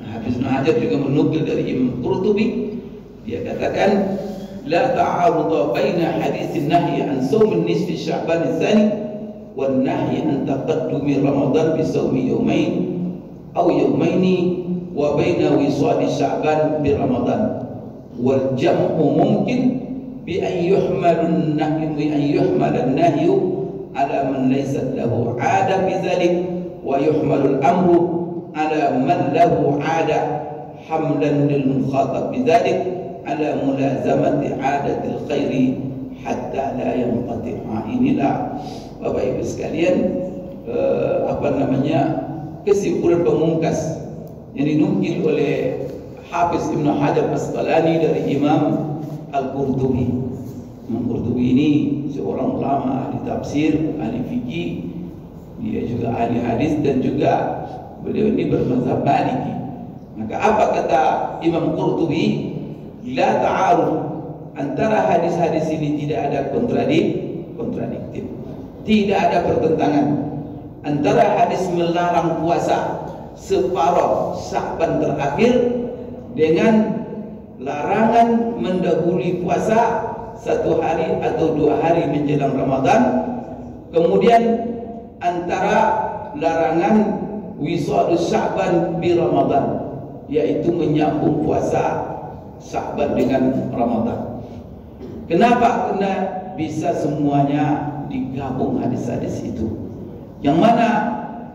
Hafiz Ibnu Hajar juga menukil dari Imam Qurtubi, dia katakan la ta'arudha baina haditsin nahyi an shaum nisfi Sya'ban ats-tsani wan nahyi an taqaddumi Ramadan bi shaumi yawmain aw yawmaini wa baina wisadi Sya'ban bi Ramadan wal jam'u mumkin bi an yuhmal an-nahyu ala man laysa lahu 'ada bi dhalik wa yuhmal al-amru ala man lahu 'ada hamlan lil mukhatab bi dhalik ala mulazamati 'adatil khairi hatta la yanqati'. Inilah Bapak Ibu sekalian kesimpulan pemungkas yang dinukil oleh Hafiz Ibnu Hajar Asqalani dari Imam Al-Qurtubi. Imam Qurtubi ini seorang ulama ahli tafsir, ahli fikih, dia juga ahli hadis, dan juga beliau ini bermazhab Maliki. Maka apa kata Imam Qurtubi? La ta'aruf, antara hadis-hadis ini tidak ada kontradiktif. Tidak ada pertentangan antara hadis melarang puasa separuh Sya'ban terakhir dengan larangan mendahului puasa 1 hari atau 2 hari menjelang Ramadan. Kemudian antara larangan wisadus Sya'ban bi Ramadan, yaitu menyambung puasa Sya'ban dengan Ramadan. Kenapa? Karena bisa semuanya digabung hadis-hadis itu. Yang mana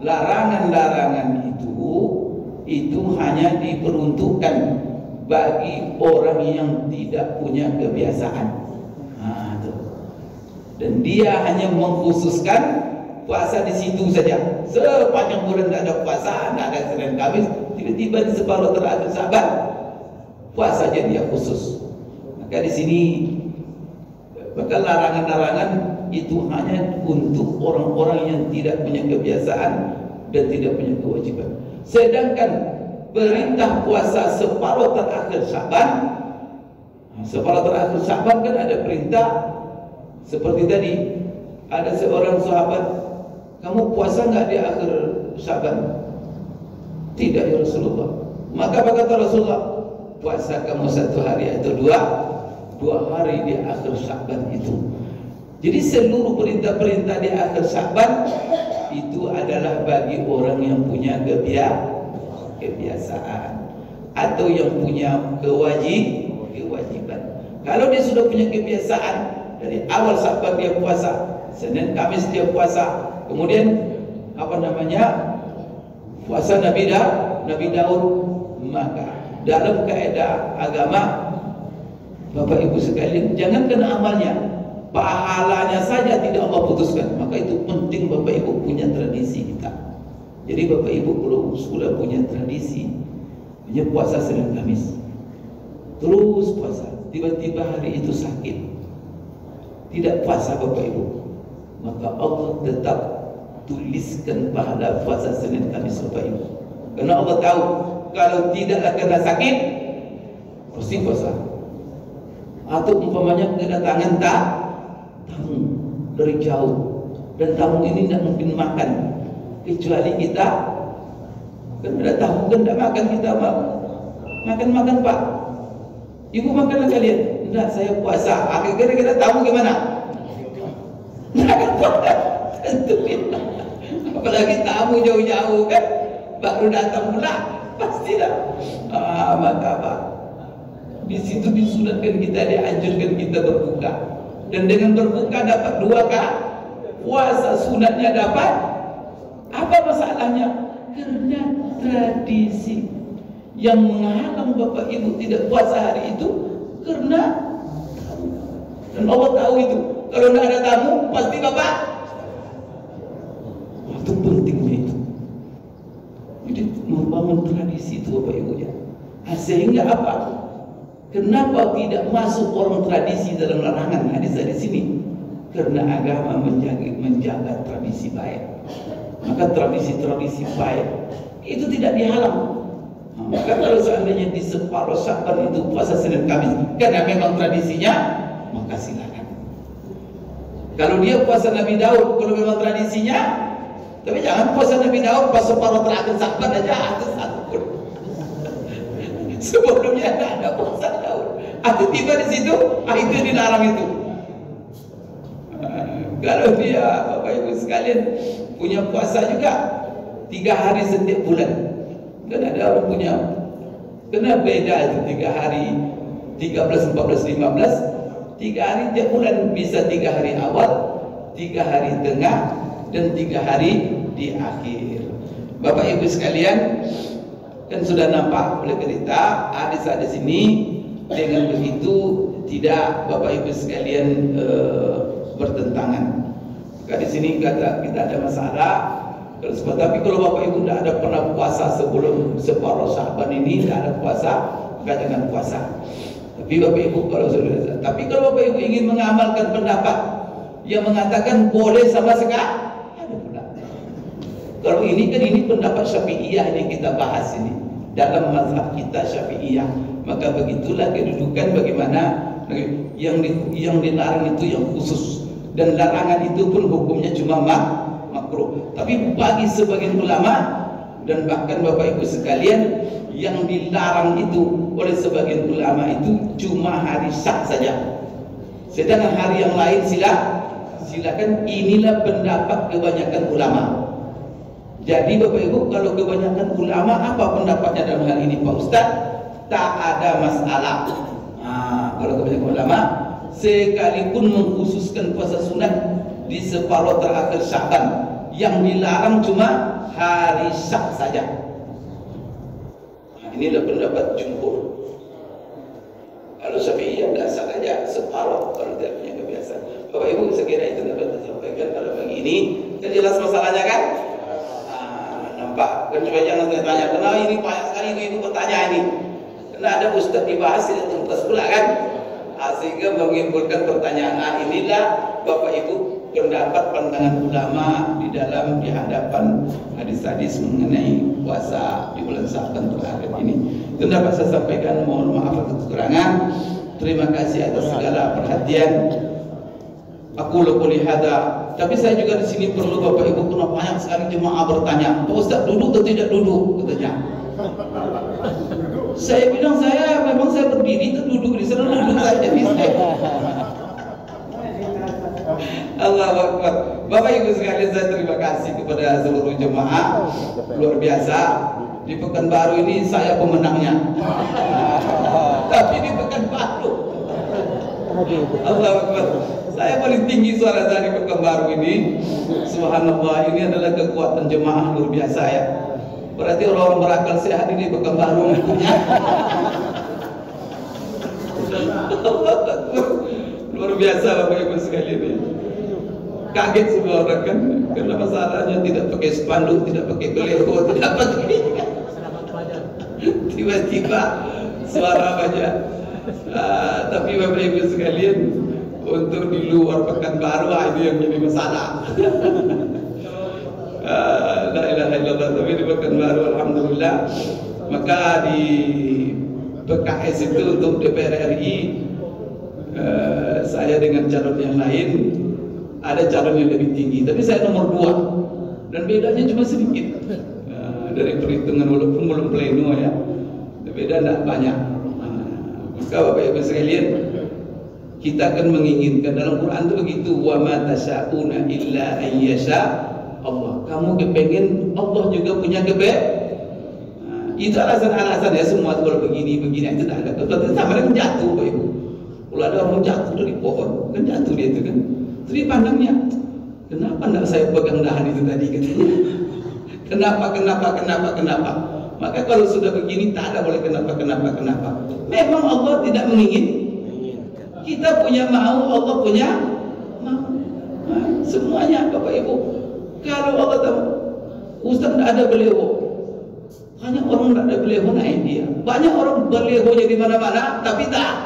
larangan-larangan itu hanya diperuntukkan bagi orang yang tidak punya kebiasaan. Dan dia hanya mengkhususkan puasa di situ saja. Sepanjang bulan tidak ada puasa, tidak ada Senin Kamis, tiba-tiba di separuh terakhir Sya'ban puasa saja dia khusus. Maka di sini maka larangan-larangan itu hanya untuk orang-orang yang tidak punya kebiasaan dan tidak punya kewajiban. Sedangkan perintah puasa separuh terakhir Sya'ban, separuh terakhir Sya'ban kan ada perintah seperti tadi. Ada seorang sahabat, kamu puasa enggak di akhir Sya'ban? Tidak ya Rasulullah. Maka kata Rasulullah, puasa kamu 1 hari atau 2 hari di akhir Sya'ban itu. Jadi seluruh perintah-perintah di akhir Sya'ban itu adalah bagi orang yang punya kebiasaan atau yang punya kewajiban. Kalau dia sudah punya kebiasaan dari awal Sya'ban dia puasa, Senin Kamis dia puasa, kemudian puasa Nabi Daud, maka dalam kaidah agama Bapak Ibu sekalian, jangan kena amalnya, pahalanya saja tidak Allah putuskan. Maka itu penting Bapak Ibu punya tradisi kita. Jadi Bapak Ibu kalau sudah punya tradisi, punya puasa Senin Kamis, terus puasa, tiba-tiba hari itu sakit, tidak puasa Bapak Ibu, maka Allah tetap tuliskan pahala puasa Senin Kamis Bapak Ibu. Karena Allah tahu kalau tidak kena sakit pasti puasa. Atau umpamanya kedatangan tamu dari jauh, dan tamu ini tidak mungkin makan kecuali kita. Kan ada tamu kan tidak makan, kita makan Pak, Ibu makanlah kalian. Tidak, saya puasa. Akhirnya kita tamu gimana? Tentu kita. Apalagi tamu jauh-jauh kan, baru datang pula, pasti dah. Maka Pak, di situ disunatkan kita, dianjurkan kita berbuka, dan dengan berbuka dapat 2 kali puasa sunatnya dapat. Apa masalahnya? Karena tradisi yang menghalang Bapak Ibu tidak puasa hari itu karena tamu. Dan Allah tahu itu. Kalau tidak ada tamu pasti Bapak. Itu pentingnya itu. Jadi membangun tradisi itu Bapak Ibu ya. Sehingga apa? Kenapa tidak masuk orang tradisi dalam larangan hadis-hadis ini? Karena agama menjaga tradisi baik. Maka tradisi-tradisi baik itu tidak dihalang. Maka kalau seandainya di separuh Sya'ban itu puasa Senin Kamis karena memang tradisinya, maka silakan. Kalau dia puasa Nabi Daud, kalau memang tradisinya, tapi jangan puasa Nabi Daud pas separuh terakhir Sya'ban aja, ada satu pun. Sebelumnya tidak ada puasa Daud. Aku tiba di situ, itu dilarang itu. Kalau dia Bapak Ibu sekalian punya puasa juga 3 hari setiap bulan, kan ada orang punya, kena beda itu 3 hari, 13, 14, 15, 3 hari tiap bulan, bisa 3 hari awal, 3 hari tengah, dan 3 hari di akhir. Bapak Ibu sekalian, kan sudah nampak oleh cerita hadis-hadis ini. Dengan begitu tidak Bapak Ibu sekalian bertentangan. Maka di sini kita ada masalah. Tapi kalau Bapak Ibu tidak ada pernah puasa sebelum separuh Sya'ban ini, tidak ada puasa, maka jangan puasa. Tapi Bapak Ibu kalau Bapak Ibu ingin mengamalkan pendapat yang mengatakan boleh sama sekali, ada pula. Kalau ini kan ini pendapat Syafi'iyah yang kita bahas ini dalam mazhab kita Syafi'iyah. Maka begitulah kedudukan bagaimana yang dilarang itu yang khusus. dan larangan itu pun hukumnya cuma makruh. Tapi bagi sebagian ulama dan bahkan Bapak Ibu sekalian, yang dilarang itu oleh sebagian ulama itu cuma hari Syak saja. Sedangkan hari yang lain silakan. Inilah pendapat kebanyakan ulama. Jadi Bapak Ibu, kalau kebanyakan ulama apa pendapatnya dalam hal ini Pak Ustaz? Tak ada masalah. Kalau kebanyakan ulama, sekalipun mengkhususkan puasa sunat di separuh terakhir Syaban, yang dilarang cuma hari Syak saja. Inilah pendapat jumhur. Kalau Syafi'iyah biasa saja separuh kalau tidak punya kebiasaan. Bapak Ibu, sekira itu dapat saya sampaikan. Kalau pagi ini kan jelas masalahnya kan? Nampak. Kan coba jangan tanya, kenapa ini banyak sekali ibu bertanya ini? Karena ada ustaz dibahas tidak tuntas pula kan? Sehingga mengimbulkan pertanyaan. Inilah Bapak Ibu pendapat pandangan ulama di hadapan hadis-hadis mengenai puasa di bulan Syaban terakhir ini. Itu dapat saya sampaikan. Mohon maaf atas kekurangan. Terima kasih atas segala perhatian. Aku qouli hada. Tapi saya juga di sini perlu Bapak Ibu, karena banyak sekali jemaah bertanya, Pak Ustaz duduk atau tidak duduk? Katanya. Saya bilang memang saya berdiri atau duduk di sana, duduk saja bisa. Allahu Akbar. Bapak Ibu sekalian, saya terima kasih kepada seluruh jemaah. Luar biasa. Di Pekanbaru ini saya pemenangnya. Tapi di Pekanbaru, Allahu Akbar, saya paling tinggi suara saya di Pekanbaru ini. Subhanallah, ini adalah kekuatan jemaah luar biasa ya. Berarti orang-orang berakal sehat ini Pekanbaru. Luar biasa Bapak Ibu sekalian ya. Kaget semua orang kan, karena masalahnya tidak pakai spanduk, tidak pakai beleho, tidak pakai. Tiba-tiba suara banyak. Tapi Bapak Ibu sekalian, untuk di luar Pekanbaru itu yang jadi masalah. La ilaha illallah. Tapi di Pekanbaru alhamdulillah. Maka di PKS itu untuk DPR RI, saya dengan calon yang lain, ada calon yang lebih tinggi, tapi saya nomor 2 dan bedanya cuma sedikit dari perhitungan, walaupun belum pleno ya, beda tidak banyak. Maka Bapak Ibu sekalian, kita akan menginginkan, dalam Quran itu begitu, wa ma tasyauna illa ayyasha Allah. Kamu kepengen Allah juga punya itu alasan-alasan ya, semua kalau begini itu tidak ada. Tapi sama dengan jatuh Bapak Ibu. Kalau ada orang jatuh dari pohon, kan jatuh dia itu kan. Jadi pandangnya, kenapa tidak saya pegang dahan itu tadi katanya? Kenapa? Maka kalau sudah begini tak ada boleh kenapa. Memang Allah tidak menginginkan. Kita punya mau, Allah punya mau. Semuanya Bapak Ibu. Kalau Allah tahu, Ustaz tidak ada beleho. Hanya orang tidak ada beleho naik dia. Banyak orang belehonya di mana-mana, tapi tak